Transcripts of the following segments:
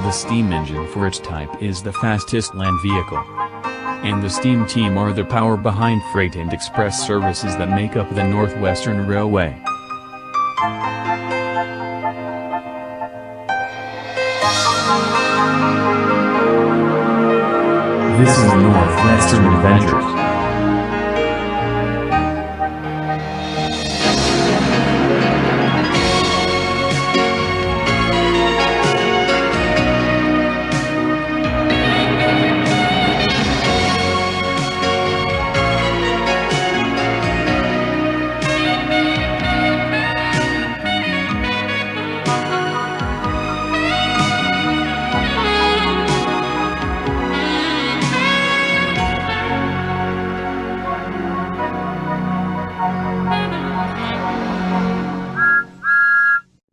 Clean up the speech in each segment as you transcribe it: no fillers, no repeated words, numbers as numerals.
The steam engine for its type is the fastest land vehicle. And the steam team are the power behind freight and express services that make up the Northwestern Railway. This is the Northwestern Adventures.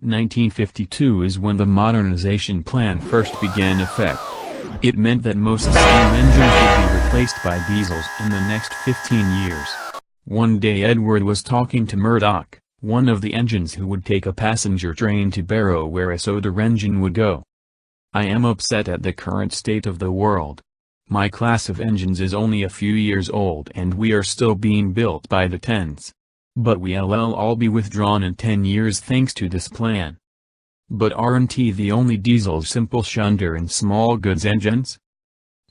1952 is when the Modernization Plan first began effect. It meant that most steam engines would be replaced by diesels in the next 15 years. One day Edward was talking to Murdoch, one of the engines who would take a passenger train to Barrow where a soda engine would go. "I am upset at the current state of the world. My class of engines is only a few years old and we are still being built by the tens. But we'll all be withdrawn in 10 years thanks to this plan." "But aren't the only diesels simple shunter and small goods engines?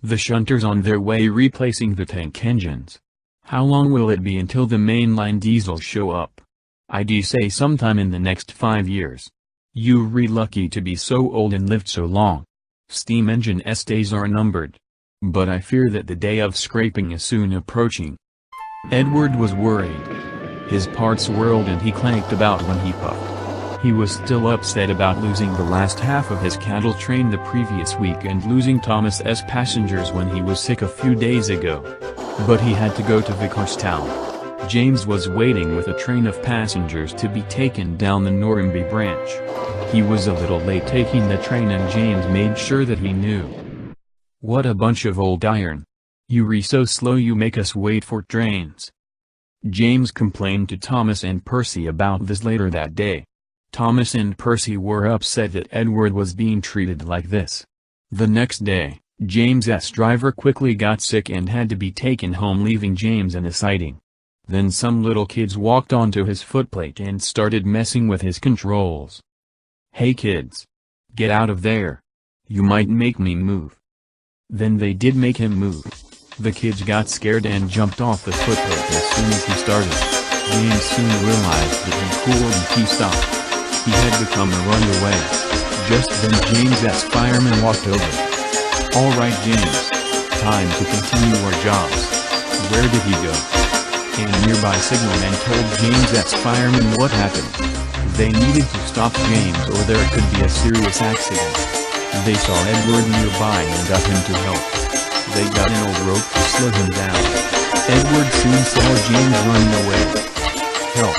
The shunter's on their way replacing the tank engines. How long will it be until the mainline diesels show up?" "I'd say sometime in the next 5 years. You're lucky to be so old and lived so long. Steam engine days are numbered. But I fear that the day of scraping is soon approaching." Edward was worried. His parts whirled and he clanked about when he puffed. He was still upset about losing the last half of his cattle train the previous week and losing Thomas's passengers when he was sick a few days ago. But he had to go to Vicarstown. James was waiting with a train of passengers to be taken down the Normanby branch. He was a little late taking the train and James made sure that he knew. "What a bunch of old iron. You're so slow you make us wait for trains." James complained to Thomas and Percy about this later that day. Thomas and Percy were upset that Edward was being treated like this. The next day, James's driver quickly got sick and had to be taken home, leaving James in a siding. Then some little kids walked onto his footplate and started messing with his controls. "Hey kids! Get out of there! You might make me move." Then they did make him move. The kids got scared and jumped off the footplate as soon as he started. James soon realized that he couldn't keep stop. He had become a runaway. Just then James's fireman walked over. "All right James. Time to continue our jobs." "Where did he go?" A nearby signalman told James's fireman what happened. They needed to stop James or there could be a serious accident. They saw Edward nearby and got him to help. They got an old rope to slow him down. Edward soon saw James running away. "Help!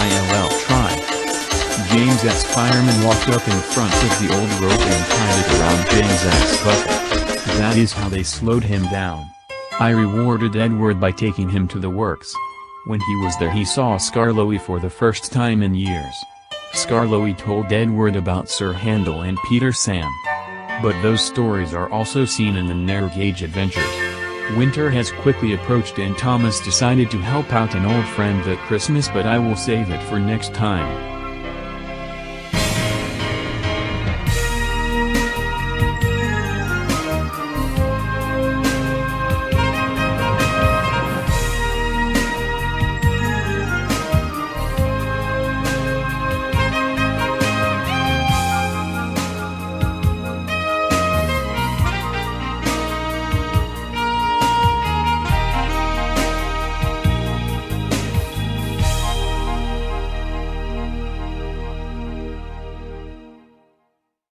I'll try." James's fireman walked up in front of the old rope and tied it around James's bucket. That is how they slowed him down. I rewarded Edward by taking him to the works. When he was there he saw Skarloey for the first time in years. Skarloey told Edward about Sir Handel and Peter Sam. But those stories are also seen in the Narrow Gauge Adventures. Winter has quickly approached and Thomas decided to help out an old friend that Christmas, but I will save it for next time.